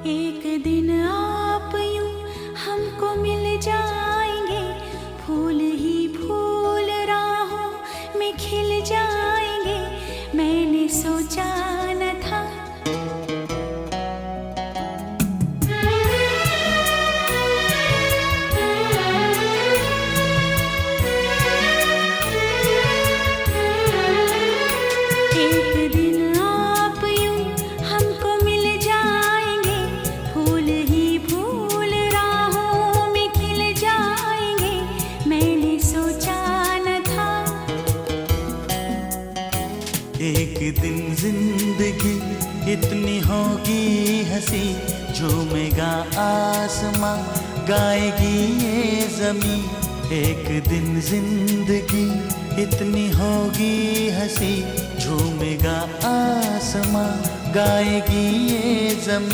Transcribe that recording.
एक दिन आप यूं हमको मिल जाएंगे, फूल ही फूल राहों में खिल जाएंगे। मैंने सोचा न था एक दिन आप यूं हमको मिल जाएंगे, फूल ही फूल राहों में खिल जाएंगे। मैंने सोचा न था एक दिन जिंदगी इतनी होगी हंसी, झूमेगा आसमां गाएगी ये जमी। एक दिन जिंदगी इतनी होगी हंसी, झूमेगा आसमां गाएगी ये जमी।